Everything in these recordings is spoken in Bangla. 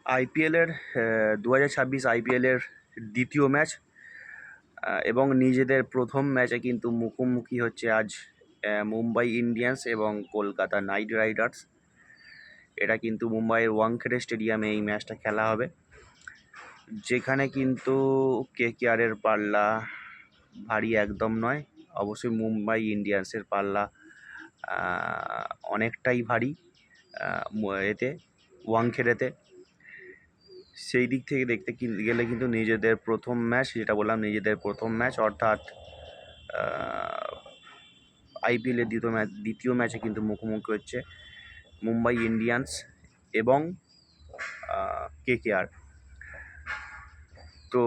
আইপিএলের ২০২৬ আইপিএলের দ্বিতীয় ম্যাচ এবং নিজেদের প্রথম ম্যাচে কিন্তু মুখোমুখি হচ্ছে আজ মুম্বাই ইন্ডিয়ান্স এবং কলকাতা নাইট রাইডার্স। এটা কিন্তু মুম্বাইয়ের ওয়াংখেড়ে স্টেডিয়ামে এই ম্যাচটা খেলা হবে, যেখানে কিন্তু কেকেআরের পাল্লা ভারী একদম নয়। অবশ্যই মুম্বাই ইন্ডিয়ান্সের পাল্লা অনেকটাই ভারী এতে ওয়াংখেড়েতে। সেই দিক থেকে দেখতে গেলে কিন্তু নিজেদের প্রথম ম্যাচ, যেটা বললাম নিজেদের প্রথম ম্যাচ, অর্থাৎ আইপিএলের দ্বিতীয় ম্যাচে কিন্তু মুখোমুখি হচ্ছে মুম্বাই ইন্ডিয়ান্স এবং কেকেআর। তো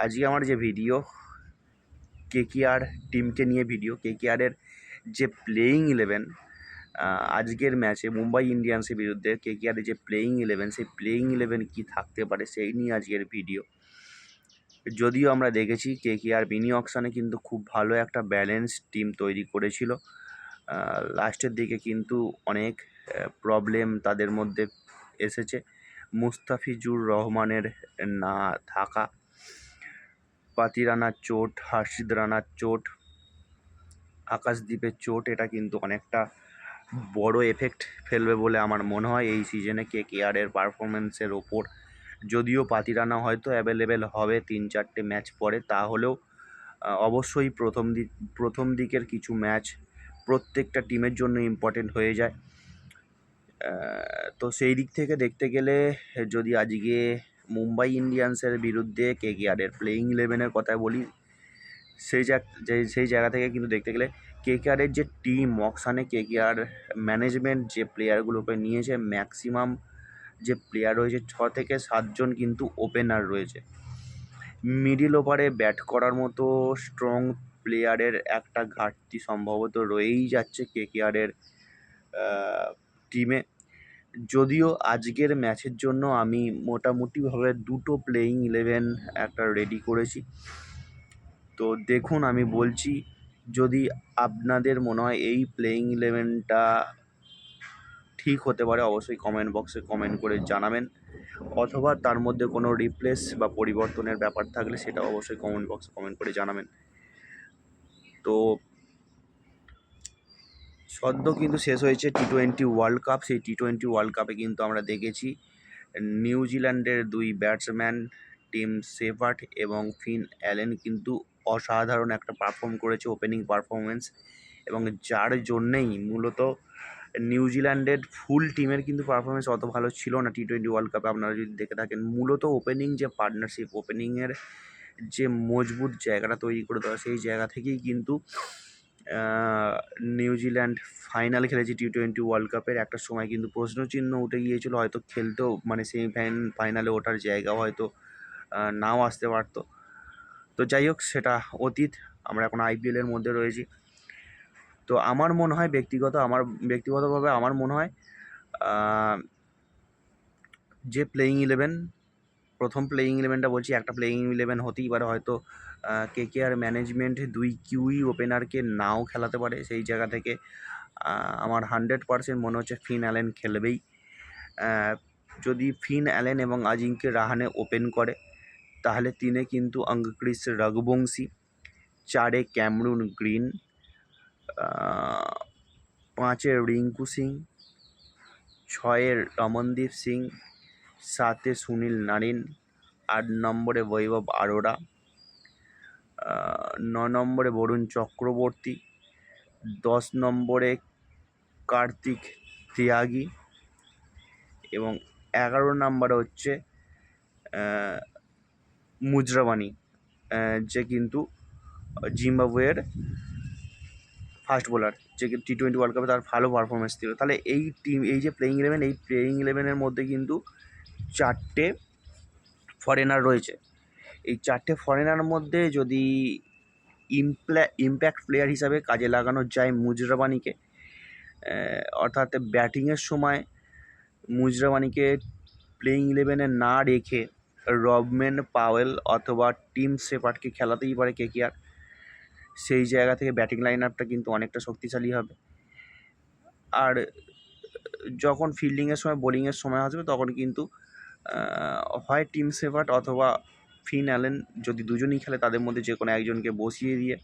আজকে আমার যে ভিডিও, কেকেআর টিমকে নিয়ে ভিডিও, কেকেআরের যে প্লেয়িং 11 আজকের ম্যাচে মুম্বাই ইন্ডিয়ান্সের বিরুদ্ধে কেকেআরের যে প্লেয়িং 11, সেই প্লেয়িং 11 কী থাকতে পারে সেই নিয়ে আজকের ভিডিও। যদিও আমরা দেখেছি কেকেআর মিনি অকশনে কিন্তু খুব ভালো একটা ব্যালেন্স টিম তৈরি করেছিল, লাস্টের দিকে কিন্তু অনেক প্রবলেম তাদের মধ্যে এসেছে। মুস্তাফিজুর রহমানের না থাকা, পাতি রানার চোট, হার্ষিদ রানার চোট, আকাশদ্বীপের চোট, এটা কিন্তু অনেকটা বড় এফেক্ট ফেলবে বলে আমার মনে হয় এই সিজনে কেকেআরের পারফরমেন্সের ওপর। যদিও পাতি রানা হয়তো অ্যাভেলেবেল হবে 3-4টে ম্যাচ পরে, তাহলেও অবশ্যই প্রথম দিকের কিছু ম্যাচ প্রত্যেকটা টিমের জন্য ইম্পর্টেন্ট হয়ে যায়। তো সেই দিক থেকে দেখতে গেলে যদি আজকে মুম্বাই ইন্ডিয়ান্সের বিরুদ্ধে কেকেআরের প্লেয়িং 11-এর কথা বলি, সেই জায়গা থেকে কিন্তু দেখতে গেলে কেকেআরের যে টিম অকশানে কেকেআর ম্যানেজমেন্ট যে প্লেয়ারগুলোকে নিয়েছে, ম্যাক্সিমাম যে প্লেয়ার রয়েছে 6 থেকে 7 জন কিন্তু ওপেনার রয়েছে। মিডিল ওভারে ব্যাট করার মতো স্ট্রং প্লেয়ারের একটা ঘাটতি সম্ভবত রয়েই যাচ্ছে কেকেআরের টিমে। যদিও আজকের ম্যাচের জন্য আমি মোটামুটিভাবে 2টো প্লেয়িং 11 একটা রেডি করেছি। তো দেখুন, আমি বলছি, যদি আপনাদের মনে হয় এই প্লেয়িং 11টা ঠিক হতে পারে, অবশ্যই কমেন্ট বক্সে কমেন্ট করে জানাবেন, অথবা তার মধ্যে কোনো রিপ্লেস বা পরিবর্তনের ব্যাপার থাকলে সেটা অবশ্যই কমেন্ট বক্সে কমেন্ট করে জানাবেন। তো সদ্য কিন্তু শেষ হয়েছে টি-20 ওয়ার্ল্ড কাপ। সেই টি-20 ওয়ার্ল্ড কাপে কিন্তু আমরা দেখেছি নিউজিল্যান্ডের 2 ব্যাটসম্যান টিম সেভার্ট এবং ফিন অ্যালেন কিন্তু অসাধারণ একটা পারফর্ম করেছে, ওপেনিং পারফরমেন্স, এবং যার জন্যেই মূলত নিউজিল্যান্ডের ফুল টিমের কিন্তু পারফরমেন্স অত ভালো ছিল না টি-20 ওয়ার্ল্ড কাপে। আপনারা যদি দেখে থাকেন, মূলত ওপেনিং যে পার্টনারশিপ, ওপেনিংয়ের যে মজবুত জায়গাটা তৈরি করে দেওয়া, সেই জায়গা থেকেই কিন্তু নিউজিল্যান্ড ফাইনাল খেলেছে টি-20 ওয়ার্ল্ড কাপের। একটা সময় কিন্তু প্রশ্নচিহ্ন উঠে গিয়েছিল, হয়তো খেলতেও মানে ফাইনালে ওঠার জায়গাও হয়তো নাও আসতে পারতো। তো যাই হোক, সেটা অতীত, আমরা এখন আইপিএলের মধ্যে রয়েছি। তো আমার মনে হয় ব্যক্তিগতভাবে আমার মনে হয় যে প্লেয়িং 11, প্রথম প্লেয়িং 11টা বলছি, একটা প্লেয়িং 11 হতেই পারে। হয়তো কেকেআর ম্যানেজমেন্ট 2 কিউই ওপেনারকে নাও খেলাতে পারে। সেই জায়গা থেকে আমার 100% মনে হচ্ছে ফিন অ্যালেন খেলবেই। যদি ফিন অ্যালেন এবং আজিঙ্কে রাহানে ওপেন করে, তাহলে 3-এ কিন্তু অঙ্গক্রিস রঘুবংশী, 4-এ ক্যামরুন গ্রিন, 5-এ রিঙ্কু সিং, 6-এ রমনদীপ সিং, 7-এ সুনীল নারিন, 8 নম্বরে বৈভব আরোরা, 9 নম্বরে বরুণ চক্রবর্তী, 10 নম্বরে কার্তিক ত্যাগী, এবং 11 নম্বরে হচ্ছে মুজরাবানি, যে কিন্তু জিম্বাবুয়ের ফাস্ট বোলার, যে টি-20 ওয়ার্ল্ড কাপে তার ভালো পারফরমেন্স ছিল। তাহলে এই যে প্লেয়িং 11, এই প্লেয়িং 11-এর মধ্যে কিন্তু 4টে ফরেনার রয়েছে। এই 4টে ফরেনার মধ্যে যদি ইম্প্যাক্ট প্লেয়ার হিসাবে কাজে লাগানো যায় মুজরাবানিকে, অর্থাৎ ব্যাটিংয়ের সময় মুজরাবানিকে প্লেয়িং 11-এ না রেখে রবম্যান পাওয়েল অথবা টিম শেপার্ডকে খেলাতেই পারে কেকেআর। সেই জায়গা থেকে ব্যাটিং লাইন আপটা কিন্তু অনেকটা শক্তিশালী হবে। আর যখন ফিল্ডিংয়ের সময় বোলিংয়ের সময় আসবে তখন কিন্তু হয় টিম সেফার্ট অথবা ফিন অ্যালেন, যদি দুজনই খেলে তাদের মধ্যে যে কোনো একজনকে বসিয়ে দিয়ে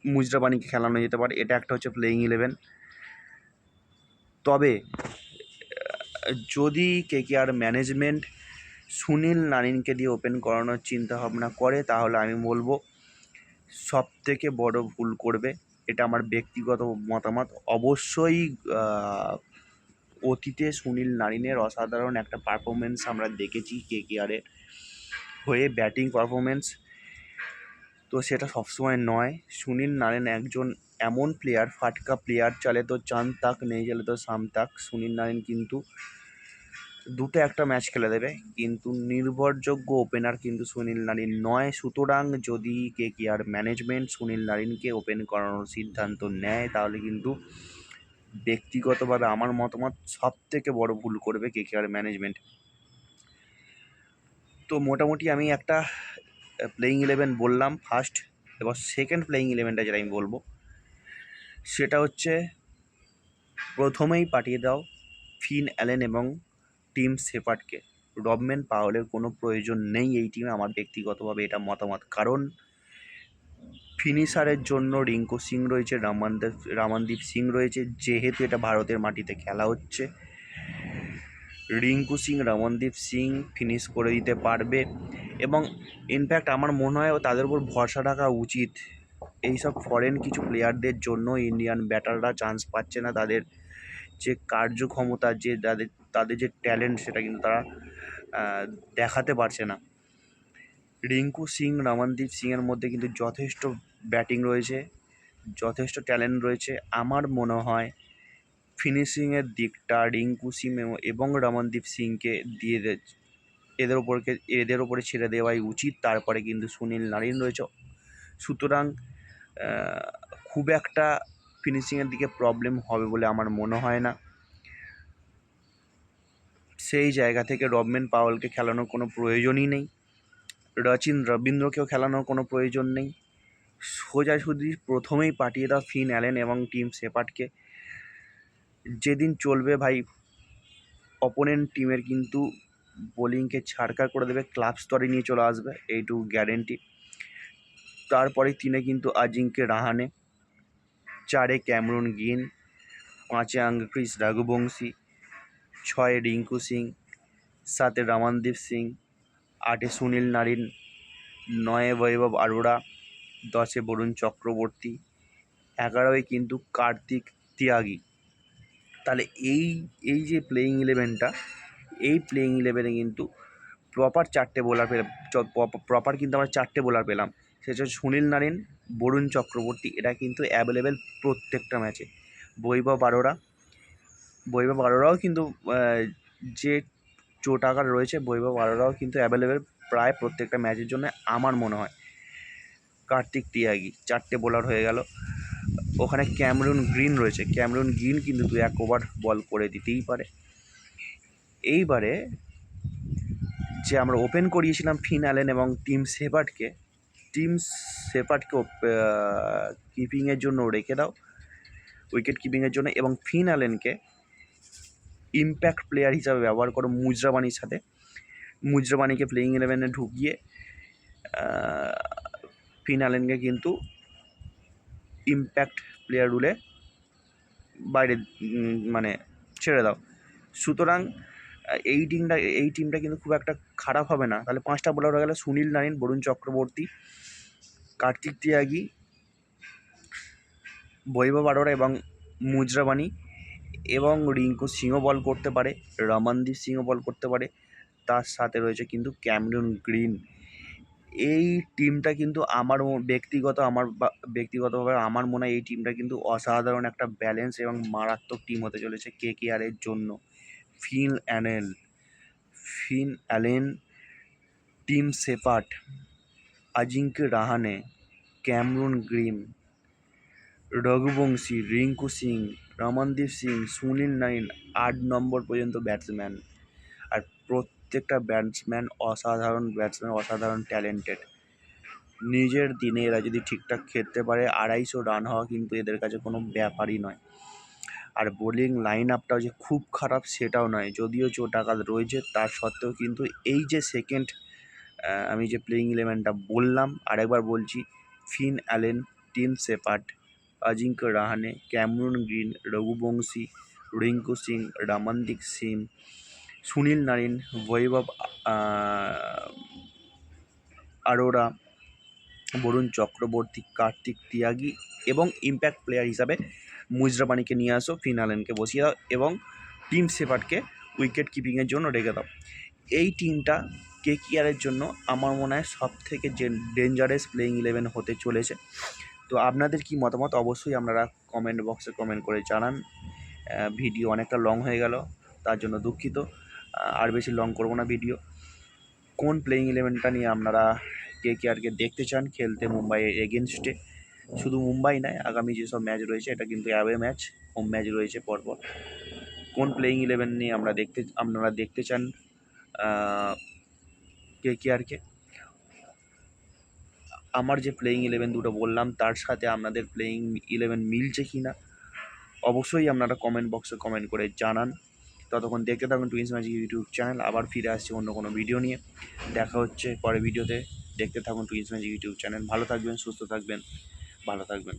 মুজরাবানিকে খেলানো যেতে পারে। এটা একটা হচ্ছে প্লেয়িং 11। তবে যদি কেকেআর ম্যানেজমেন্ট সুনীল নারিনকে দিয়ে ওপেন করানোর চিন্তাভাবনা করে তাহলে আমি বলবো সবথেকে বড় ভুল করবে। এটা আমার ব্যক্তিগত মতামত। অবশ্যই অতীতে সুনীল নারিনের অসাধারণ একটা পারফরমেন্স আমরা দেখেছি কেকেআরের হয়ে, ব্যাটিং পারফরমেন্স। তো সেটা সবসময় নয়। সুনীল নারিন একজন এমন প্লেয়ার, ফাটকা প্লেয়ার, চলে তো চাঁদ তাক, নেই চলে তো শাম তাক। সুনীল নারিন কিন্তু দুটো একটা ম্যাচ খেলে দেবে, কিন্তু নির্ভরযোগ্য ওপেনার কিন্তু সুনীল নারিন নয়। সুতরাং যদি কেকেআর ম্যানেজমেন্ট সুনীল নারিনকে ওপেন করানোর সিদ্ধান্ত নেয় তাহলে কিন্তু ব্যক্তিগতভাবে আমার মতামত সবথেকে বড় ভুল করবে কেকেআর ম্যানেজমেন্ট। তো মোটামুটি আমি একটা প্লেয়িং 11 বললাম ফার্স্ট। এবার সেকেন্ড প্লেয়িং 11টা যেটা আমি বলবো সেটা হচ্ছে প্রথমেই পাঠিয়ে দাও ফিন অ্যালেন এবং টিম সেফার্টকে। রবম্যান পাওয়েলের কোনো প্রয়োজন নেই এই টিমে, আমার ব্যক্তিগতভাবে এটা মতামত। কারণ ফিনিশারের জন্য রিঙ্কু সিং রয়েছে, রামানদীপ সিং রয়েছে। যেহেতু এটা ভারতের মাটিতে খেলা হচ্ছে, রিঙ্কু সিং, রমনদীপ সিং ফিনিশ করে দিতে পারবে। এবং ইনফ্যাক্ট আমার মনে হয় তাদের উপর ভরসা রাখা উচিত। এইসব ফরেন কিছু প্লেয়ারদের জন্য ইন্ডিয়ান ব্যাটাররা চান্স পাচ্ছে না। তাদের যে কার্যক্ষমতা, যে তাদের যে ট্যালেন্ট, সেটা কিন্তু তারা দেখাতে পারছে না। রিঙ্কু সিং, রমনদীপ সিংয়ের মধ্যে কিন্তু যথেষ্ট ব্যাটিং রয়েছে, যথেষ্ট ট্যালেন্ট রয়েছে। আমার মনে হয় ফিনিশিংয়ের দিকটা রিঙ্কু সিং এবং রমনদীপ সিংকে দিয়ে এদের ওপরে ছেড়ে দেওয়াই উচিত। তারপরে কিন্তু সুনীল নারিন রয়েছে। সুতরাং খুব একটা ফিনিশিংয়ের দিকে প্রবলেম হবে বলে আমার মনে হয় না। সেই জায়গা থেকে রবম্যান পাওয়েলকে খেলানোর কোনো প্রয়োজনই নেই, রচিন রবীন্দ্রকেও খেলানোর কোনো প্রয়োজন নেই। সোজাসুজি প্রথমেই পাঠিয়ে দাও ফিন অ্যালেন এবং টিম সেফার্টকে। যেদিন চলবে ভাই, অপোনেন্ট টিমের কিন্তু বোলিংকে ছাড়কার করে দেবে, ক্লাব স্তরে নিয়ে চলে আসবে, এইটুকু গ্যারেন্টি। তারপরে 3-এ কিন্তু আজিঙ্কে রাহানে, 4-এ ক্যামরুন গ্রিন, 5-এ ক্রিস রঘুবংশী, 6-এ রিঙ্কু সিং, 7-এ রমনদীপ সিং, 8-এ সুনীল নারিন, 9-এ বৈভব অরোরা, 10-এ বরুণ চক্রবর্তী, 11-এ কিন্তু কার্তিক তিয়াগী। তাহলে এই যে প্লেয়িং 11টা, এই প্লেয়িং 11-এ কিন্তু প্রপার 4টে বোলার পেলাম। প্রপার কিন্তু আমরা 4টে বোলার পেলাম। সেটা হচ্ছে সুনীল নারিন, বরুণ চক্রবর্তী, এরা কিন্তু অ্যাভেলেবেল প্রত্যেকটা ম্যাচে। বৈভব অরোরাও কিন্তু যে চোটাঘাত রয়েছে, বৈভব অরোরাও কিন্তু অ্যাভেলেবেল প্রায় প্রত্যেকটা ম্যাচের জন্য আমার মনে হয়। কার্তিক তিয়াগী, 4টে বোলার হয়ে গেল। ওখানে ক্যামরুন গ্রিন রয়েছে, ক্যামরুন গ্রিন কিন্তু 2-1 ওভার বল করে দিতেই পারে। এইবারে যে আমরা ওপেন করিয়েছিলাম ফিন অ্যালেন এবং টিম সেফার্টকে কিপিংয়ের জন্য রেখে দাও, উইকেট কিপিংয়ের জন্য, এবং ফিন অ্যালেনকে ইম্প্যাক্ট প্লেয়ার হিসাবে ব্যবহার করো মুজরাবানির সাথে। মুজরাবানিকে প্লেয়িং 11-এ ঢুকিয়ে ফিন অ্যালেনকে কিন্তু ইম্প্যাক্ট প্লেয়ার রুলে বাইরে মানে ছেড়ে দাও। সুতরাং এই টিমটা কিন্তু খুব একটা খারাপ হবে না। তাহলে 5টা বোলার হয়ে গেল সুনীল নারিন, বরুণ চক্রবর্তী, কার্তিক তিয়াগী, বৈভব অরোরা এবং মুজরাবানি, এবং রিঙ্কু সিংও বল করতে পারে, রমনদীপ সিংও বল করতে পারে। তার সাথে রয়েছে কিন্তু ক্যামরুন গ্রিন। এই টিমটা কিন্তু ব্যক্তিগতভাবে আমার মনে হয় এই টিমটা কিন্তু অসাধারণ একটা ব্যালেন্স এবং মারাত্মক টিম হতে চলেছে কেকেআরের জন্য। Finn Allen, Tim Seifert, Ajinkya Rahane, Cameron Green, Raghuvanshi, Rinku Singh, Ramandeep Singh, Sunil Narine, 8 number পর্যন্ত ব্যাটসম্যান। আর প্রত্যেকটা ব্যাটসম্যান অসাধারণ ট্যালেন্টেড। নিজের দিনে এরা যদি ঠিকঠাক খেলতে পারে 250 রান হওয়া কিন্তু এদের কাছে কোনো ব্যাপারই নয়। আর বোলিং লাইন আপটাও যে খুব খারাপ সেটাও নয়, যদিও চোট আঘাত রয়েছে তার সত্ত্বেও কিন্তু এই যে সেকেন্ড আমি যে প্লেইং ইলেভেনটা বললাম আরেকবার বলছি, Finn Allen, Tim Shepherd, Ajinkya Rahane, Cameron Green, Raghuvanshi, Rinku Singh, Ramandeep Singh, Sunil Narine, Vaibhav Arora, Varun Chakravarthy, Kartik Tyagi এবং ইম্প্যাক্ট প্লেয়ার হিসাবে মুজরাবানিকে নিয়ে আসো, ফিন অ্যালেনকে বসিয়ে দাও এবং টিম শেপার্ডকে উইকেট কিপিংয়ের জন্য রেখে দাও। এই টিমটা কেকেআরের জন্য আমার মনে হয় সবথেকে যে ডেঞ্জারাস প্লেইং ইলেভেন হতে চলেছে। তো আপনাদের কি মতামত অবশ্যই আপনারা কমেন্ট বক্সে কমেন্ট করে জানান। ভিডিও অনেকটা লং হয়ে গেল, তার জন্য দুঃখিত। আর বেশি লং করব না ভিডিও। কোন প্লেইং ইলেভেনটা নিয়ে আপনারা কেকেআরকে দেখতে চান খেলতে মুম্বাইয়ের এগেনস্টে? শুধু মুম্বাই নয়, আগামী যেসব ম্যাচ রয়েছে এটা কিন্তু অ্যাওয়ে ম্যাচ, হোম ম্যাচ রয়েছে পরপর। কোন প্লেইং ইলেভেন নিয়ে আপনারা দেখতে চান কেকেআরকে? আমার যে প্লেইং ইলেভেন দুটো বললাম তার সাথে আপনাদের প্লেইং ইলেভেন মিলছে কি না অবশ্যই আপনারা কমেন্ট বক্সে কমেন্ট করে জানান। ততক্ষণ দেখতে থাকুন টুইন্স ম্যাজিক ইউটিউব চ্যানেল। আবার ফিরে আসছে অন্য কোনো ভিডিও নিয়ে। দেখা হচ্ছে পরের ভিডিওতে। দেখতে থাকুন টুইন্স ম্যাজিক ইউটিউব চ্যানেল। ভালো থাকবেন, সুস্থ থাকবেন, ভালো থাকবেন।